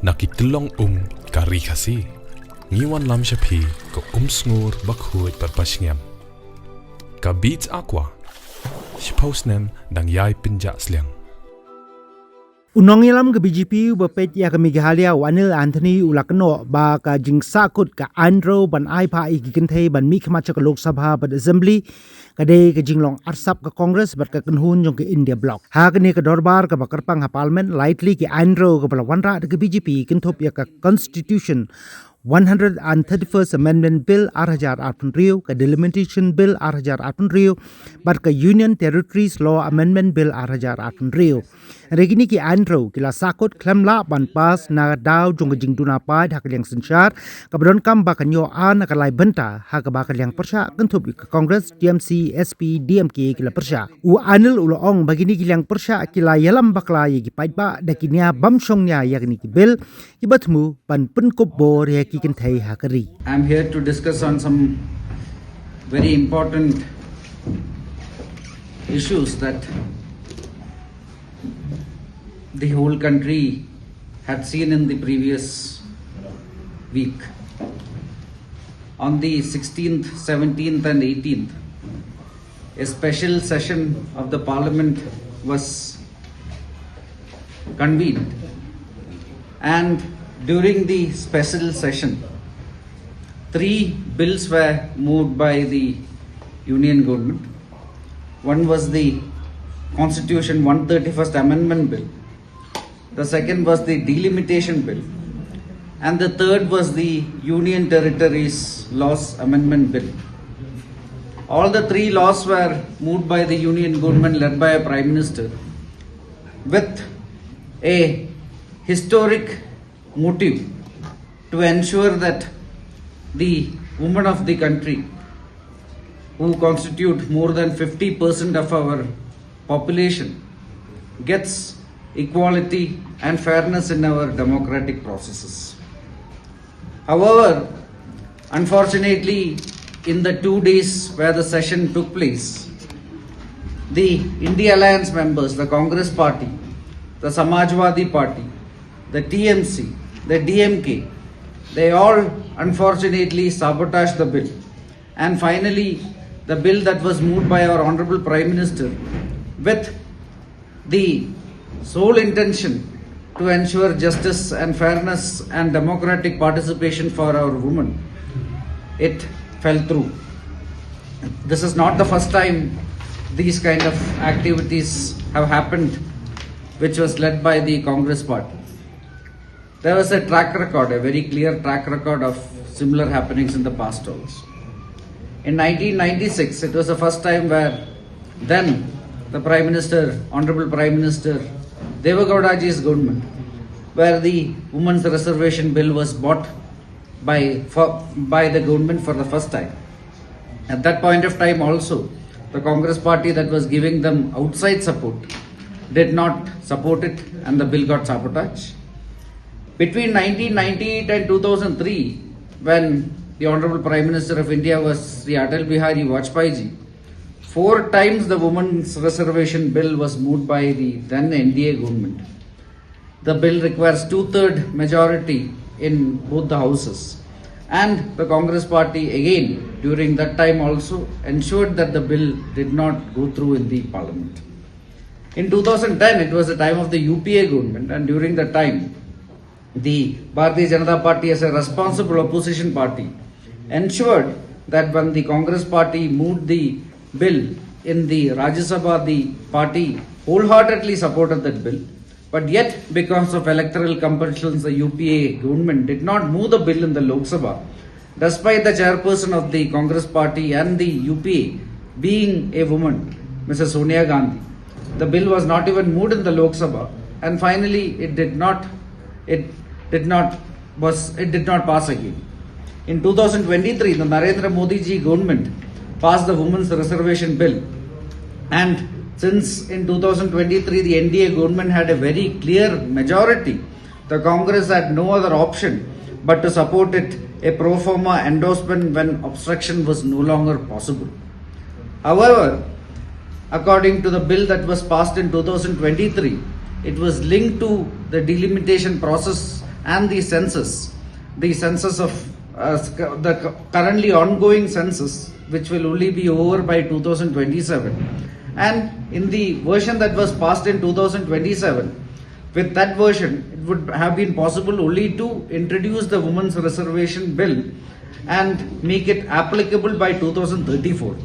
Nakitlong ka Ri Khasi. Ngiwan lam siya pi ko sngur bakhuit patpasngem. Ka beats Kwah. Shiphausnem dang yai pinja sliang. Unong ilam ke BJP bapet ya ke Meghalaya Wanil Anthony ulakno ba ka jing sakut ka Andro ban ai pa i Kynthei ban mi khama chak Lok Sabha ban Assembly ka de ke jinglong arsap ka Congress bat ka kanhun jong ke India block ha ke ne ka dorbar ka bakar pang ha parliament lightly ke Andro ka balawanra ke BJP kinthop ya ka Constitution 131st Amendment Bill 2008 Rio ka Delimitation Bill 2008 Rio bat ka Union Territories Law Amendment Bill 2008 Rio regini ki Andro kila sakot klemla ban pas na daw jong jing duna pa hak liang sensyar ka badon kam ba kanyo an ka lai benta ha ka ba ka liang persya kentup ka Congress TMC SP DMK kila persya u anil ulong bagini ki liang persya kila yalam bakla ye ki paitba dakinya bamsongnya yakni ki bill ki batmu ban Pynkup bor ye ki Kynthei ha kari. I'm here to discuss on some very important issues that the whole country had seen in the previous week. On the 16th, 17th and 18th, a special session of the parliament was convened, and during the special session, 3 bills were moved by the union government. One was the Constitution 131st Amendment Bill. The second was the Delimitation Bill. And the third was the Union Territories Laws Amendment Bill. All the 3 laws were moved by the Union government led by a Prime Minister with a historic motive to ensure that the women of the country, who constitute more than 50% of our population, gets equality and fairness in our democratic processes. However, unfortunately, in the 2 days where the session took place, the India Alliance members, the Congress Party, the Samajwadi Party, the TMC, the DMK, they all unfortunately sabotaged the bill. And finally, the bill that was moved by our Honorable Prime Minister with the sole intention to ensure justice and fairness and democratic participation for our women, it fell through. This is not the first time these kind of activities have happened, which was led by the Congress Party. There was a track record, a very clear track record of similar happenings in the past also. In 1996, it was the first time where then the Prime Minister, Honorable Prime Minister Devagowdaji's government, where the Women's Reservation Bill was bought by the government for the first time. At that point of time also, the Congress Party that was giving them outside support did not support it, and the bill got sabotaged. Between 1998 and 2003, when the Honorable Prime Minister of India was Sri Atal Bihari Vajpayee, 4 times the Women's Reservation Bill was moved by the then NDA government. The bill requires 2/3 majority in both the houses. And the Congress Party again, during that time also, ensured that the bill did not go through in the parliament. In 2010, it was the time of the UPA government, and during that time, the Bharatiya Janata Party, as a responsible opposition party, ensured that when the Congress Party moved the bill in the Rajya Sabha, the party wholeheartedly supported that bill. But yet, because of electoral compulsions, the UPA government did not move the bill in the Lok Sabha, despite the chairperson of the Congress Party and the UPA being a woman, Mrs. Sonia Gandhi. The bill was not even moved in the Lok Sabha, and finally it did not pass again. In 2023, the Narendra Modi ji government passed the Women's Reservation Bill, and since in 2023 the NDA government had a very clear majority, the Congress had no other option but to support it, a pro forma endorsement when obstruction was no longer possible. However, according to the bill that was passed in 2023, it was linked to the delimitation process and the census of the currently ongoing census, which will only be over by 2027. And in the version that was passed in 2027, with that version, it would have been possible only to introduce the Women's Reservation Bill and make it applicable by 2034.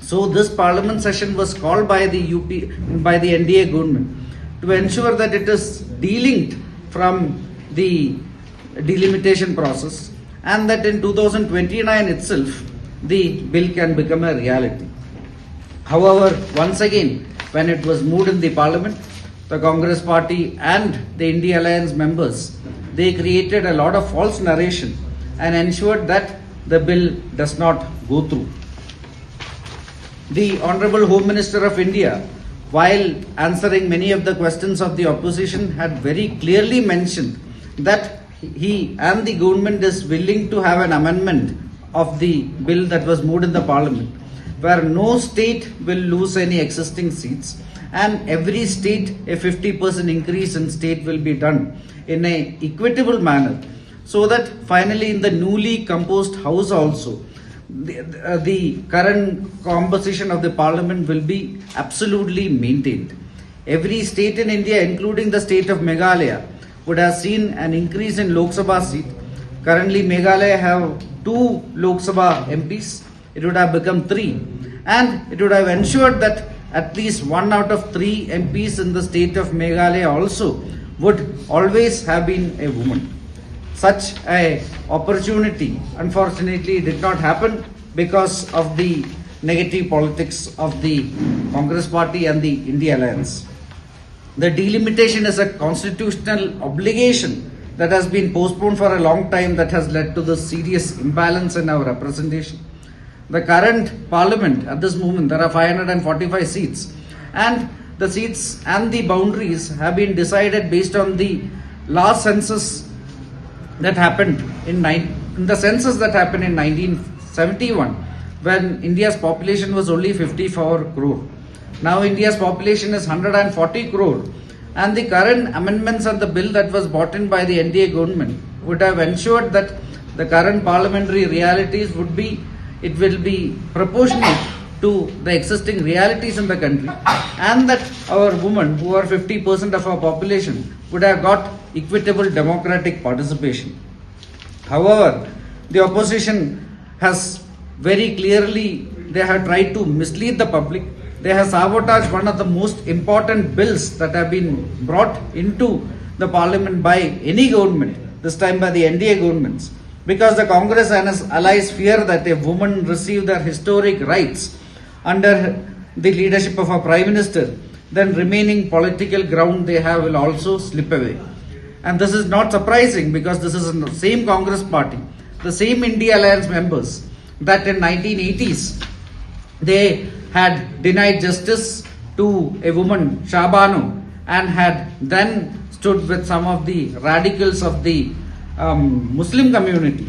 So this parliament session was called by the NDA government to ensure that it is delinked from the delimitation process, and that in 2029 itself the bill can become a reality. However, once again, when it was moved in the parliament, the Congress party and the India Alliance members, they created a lot of false narration and ensured that the bill does not go through. The Honorable Home Minister of India, while answering many of the questions of the opposition, had very clearly mentioned that he and the government is willing to have an amendment of the bill that was moved in the parliament, where no state will lose any existing seats, and every state a 50% increase in state will be done in a equitable manner, so that finally in the newly composed house also the current composition of the parliament will be absolutely maintained. Every state in India, including the state of Meghalaya, would have seen an increase in Lok Sabha seat. Currently Meghalaya have 2 Lok Sabha MPs. It would have become 3, and it would have ensured that at least 1 out of 3 MPs in the state of Meghalaya also would always have been a woman. Such a opportunity unfortunately did not happen because of the negative politics of the Congress party and the India Alliance. The delimitation is a constitutional obligation that has been postponed for a long time, that has led to the serious imbalance in our representation. The current parliament at this moment, there are 545 seats, and the seats and the boundaries have been decided based on the last census that happened in the census that happened in 1971, when India's population was only 54 crore. Now India's population is 140 crore, and the current amendments on the bill that was brought in by the NDA government would have ensured that the current parliamentary realities will be proportionate to the existing realities in the country, and that our women, who are 50% of our population, would have got equitable democratic participation. However, the opposition has very clearly, they have tried to mislead the public. They have sabotaged one of the most important bills that have been brought into the parliament by any government, this time by the NDA governments, because the Congress and its allies fear that if women receive their historic rights under the leadership of our Prime Minister, then remaining political ground they have will also slip away. And this is not surprising, because this is the same Congress party, the same India Alliance members that in 1980s they had denied justice to a woman, Shabano, and had then stood with some of the radicals of the Muslim community